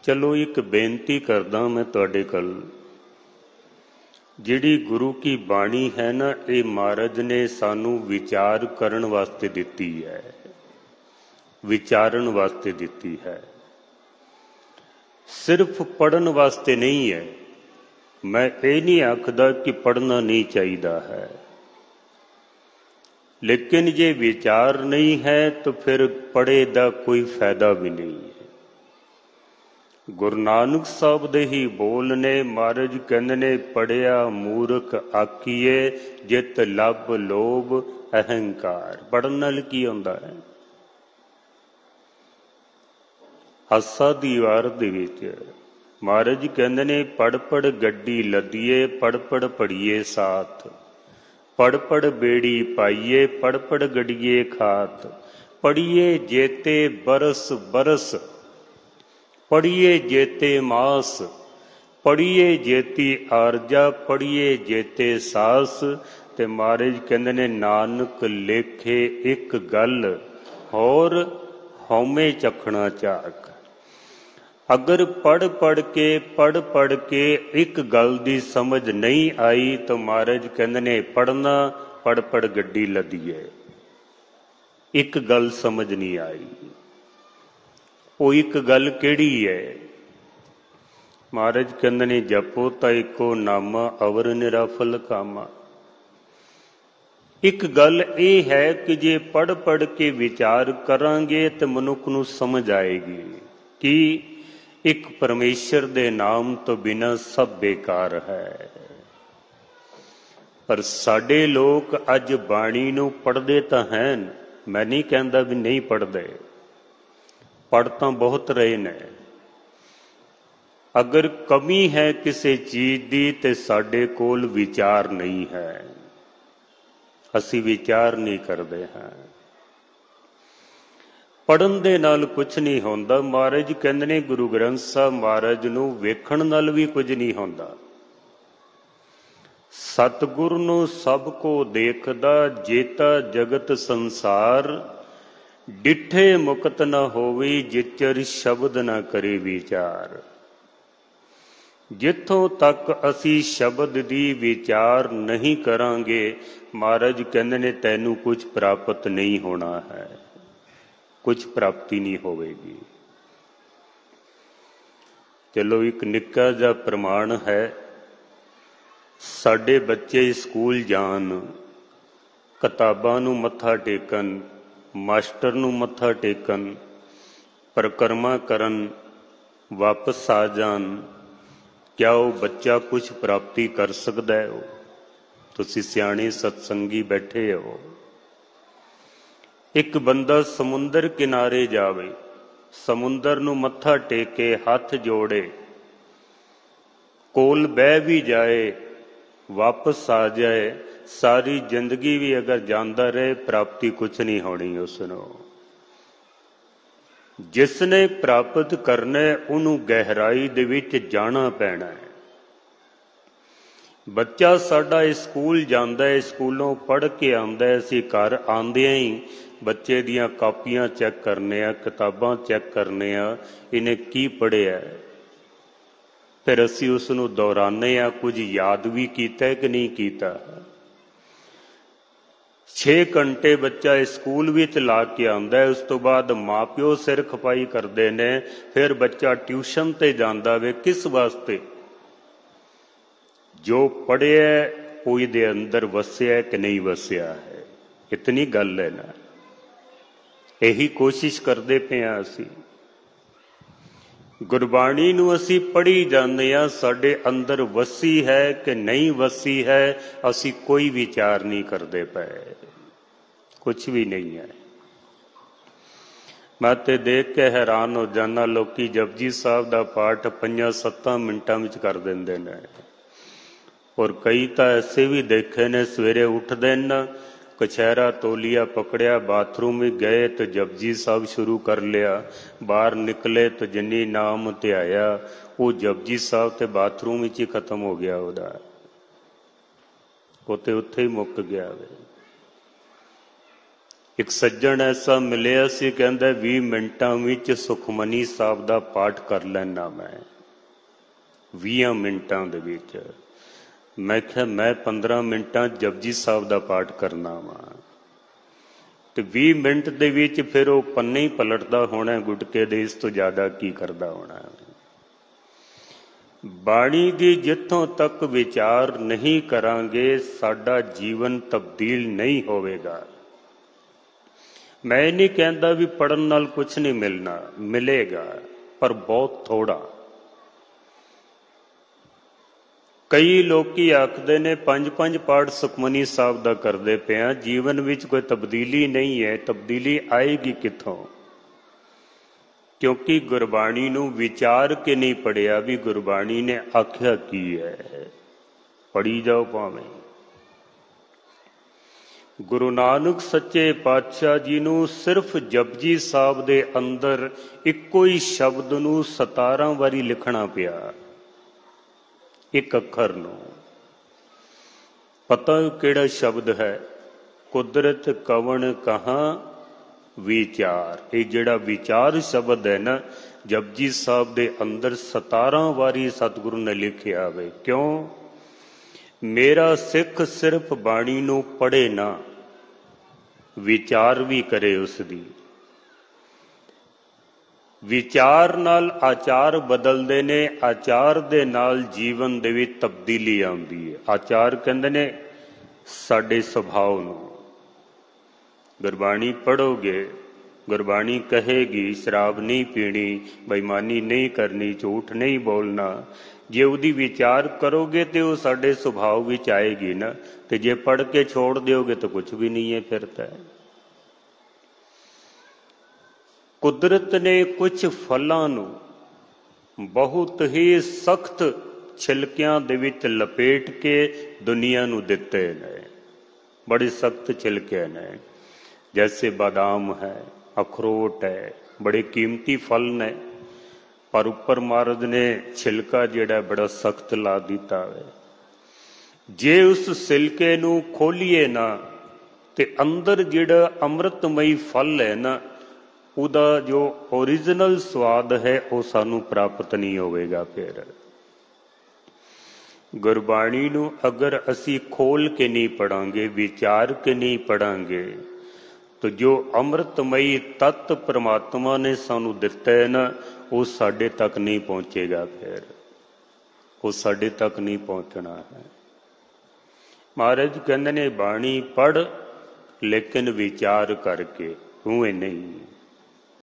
चलो एक बेनती करदा मैं तुहाडे कल, जिहड़ी गुरु की बाणी है ना, ये महाराज ने सानू विचार करन वास्ते दिती है, विचारन वास्ते दिती है, सिर्फ पढ़न वास्ते नहीं है। मैं ये नहीं आखदा कि पढ़ना नहीं चाहिए है, लेकिन ये विचार नहीं है तो फिर पढ़े दा कोई फायदा भी नहीं है। गुरु नानक साहब दे ही बोल ने, महाराज कहंदे ने, पढ़िया मूर्ख आखिए जित लब लोभ अहंकार। पढ़न नाल की हुंदा है? आसा दी वार दे विच महाराज कहंदे ने, पढ़ पढ़ गड्डी लदीए, पढ़ पढ़ पढ़िए साथ, पढ़ पढ़ बेड़ी पाइए, पढ़ पढ़ गड़िए खात, पढ़िए जेते बरस बरस, पढ़िए जेते मास, पढ़िए जेती आरजा, पढ़िए जेते सास। ते महाराज कहंदे ने, नानक लेखे एक गल होर हौमे चखना झाक। अगर पढ़ पढ़ के एक गल दी समझ नहीं आई तो महाराज कहंदे ने, पढ़ना पढ़ पढ़ गड्डी लदीए। एक गल समझ नहीं आई, वो एक गल केड़ी है? महाराज कहंदे ने, जपो ता एको नामा अवर निराफल कामा। एक गल ये है कि जे पढ़ पढ़ के विचार करांगे तो मनुख नूं समझ आएगी कि एक परमेश्वर दे नाम तो बिना सब बेकार है। पर साडे लोग अज बाणी नूं पढ़दे तां हैं, मैं नहीं कहंदा भी नहीं पढ़दे, पढ़ तो बहुत रहे ने। अगर कमी है किसी चीज की तो साडे कोल विचार नहीं है, असी विचार नहीं करते हैं। पढ़न दे नाल कुछ नहीं होंदा। महाराज कहंदे ने, गुरु ग्रंथ साहब महाराज नूं वेखण नाल भी कुछ नहीं होंदा। सतगुरु नूं सब को देखदा, जेता जगत संसार, डिठे मुकत न होवी, जिचर शब्द न करे विचार। जिथों तक असी शब्द दी विचार नहीं करांगे, महाराज कहंदे ने, तैनू कुछ प्राप्त नहीं होना है, कुछ प्राप्ति नहीं होवेगी। चलो एक निक्का जा प्रमाण है। साडे बच्चे स्कूल जान, किताबां नूं मत्था टेकन, मास्टर नूं मत्था टेकन, परिक्रमा करन, वापस आ जान, क्या वो बच्चा कुछ प्राप्ति कर सकता है? तुसीं सियाणे सत्संगी बैठे हो। एक बंदा समुंदर किनारे जावे, समुंदर नूं मत्था टेके, हाथ जोड़े, कोल बह भी जाए, वापस आ जाए, सारी जिंदगी भी अगर जांदा रहे, प्राप्ति कुछ नहीं होनी उसनों। जिसने प्राप्त करना उन्होंने गहराई दे विच जाना पैना है। बच्चा साडा स्कूल जांदा है, स्कूलों पढ़ के आंदा है, असीं घर आंदियां ही बच्चे दियां कापियां चैक करने आ, किताबां चैक करने आ, इन्हें की पढ़िया, फिर असीं उसनूं दोहराने आ, कुछ याद भी कीता है कि नहीं कीता। 6 घंटे बच्चा स्कूल विच ला के आंदा है, उस तो बाद माँ प्यो सिर खपाई करते ने, फिर बच्चा ट्यूशन ते जांदा वे, किस वास्ते? जो पढ़िया वो इहदे अंदर वसिया कि नहीं वसिया है, इतनी गल है ना। यही कोशिश करते पे हैं असीं। गुरबाणी नूं असीं पढ़ी जाने आ, साडे अंदर वसी है कि नहीं वसी है, असीं कोई विचार नहीं करते पे, कुछ भी नहीं है। मैं ते देख के हैरान हो जाना, लोकी जपजी साहब दा पाठ 5-7 मिनटां विच कर दिंदे ने, और कई तो ऐसे भी देखे ने, सवेरे उठदे न, कछहरा तोलिया पकड़िया, बाथरूम में गए तो जपजी साहब शुरू कर लिया, बाहर निकले तो जिन्नी नाम ध्याया, वो जपजी साहब ते बाथरूम विच ही खत्म हो गया, उहदा वो ते उत्थे ही मुक गया वे। एक सज्जन ऐसा मिलिया सी, कहंदा 20 मिनटां विच सुखमनी साहब दा पाठ कर लैना मैं 20 मिनटां दे विच। मैं क्या मैं 15 मिनटां जपजी साहब दा पाठ करना वा, ते 20 मिनट दे विच फिर वो पन्ने ही पलटदा होना गुटके दे, इस तो ज़्यादा की करदा होना। बाणी दी जिथों तक विचार नहीं करांगे साडा जीवन तब्दील नहीं होवेगा। मैं नहीं कहता भी पढ़न नाल कुछ नहीं मिलना, मिलेगा पर बहुत थोड़ा। कई लोग आखते ने 5-5 पाठ सुखमनी साहब दा करते पे हैं, जीवन विच कोई तब्दीली नहीं है। तब्दीली आएगी कित्थों? क्योंकि गुरबाणी नूं विचार के नहीं पढ़िया भी गुरबाणी ने आख्या की है। पढ़ी जाओ भावें। गुरु नानक सच्चे पातशाह जी नूं सिर्फ जपजी साहब दे अंदर इक्को ही शब्द नूं 17 वारी लिखना पिया, एक अखर नूं। पता किहड़ा शब्द है? कुदरत कवण कहाँ विचार। ये जिहड़ा विचार शब्द है ना, जपजी साहब दे अंदर 17 वारी सतगुरु ने लिखिया वे। क्यों? मेरा सिख सिर्फ बाणी नूं पढ़े ना, विचार भी करे उसदी। विचार नाल आचार बदलते ने, आचार दे नाल जीवन दे विच तब्दीली आउंदी है। आचार कहंदे ने साडे सुभाव नूं। गुरबाणी पढ़ोगे, गुरबाणी कहेगी शराब नहीं पीनी, बेईमानी नहीं करनी, झूठ नहीं बोलना। जे उहदी विचार करोगे तो वो साडे सुभाव विच आएगी ना। तो जे पढ़ के छोड़ दोगे तो कुछ भी नहीं है फिर तो। कुदरत ने कुछ फलों नूं बहुत ही सख्त छिलकियां दे विच लपेट के दुनिया नूं दिते ने। बड़े सख्त छिलके ने, जैसे बादाम है, अखरोट है, बड़े कीमती फल ने, पर उपर महाराज ने छिलका जिहड़ा बड़ा सख्त ला दिता है। जे उस छिलके नूं खोलीए ना ते अंदर जिहड़ा अमृतमई फल है ना, उहदा जो ओरिजिनल स्वाद है वो सानू प्राप्त नहीं होवेगा। फिर गुरबाणी नूं अगर असी खोल के नहीं पढ़ांगे, विचार के नहीं पढ़ांगे, तो जो अमृतमयी तत्व परमात्मा ने सानू दिता है ना, वो साडे तक नहीं पहुंचेगा। फिर वो साडे तक नहीं पहुंचना है। महाराज कहंदे ने बाणी पढ़ लेकिन विचार करके, उवें नहीं।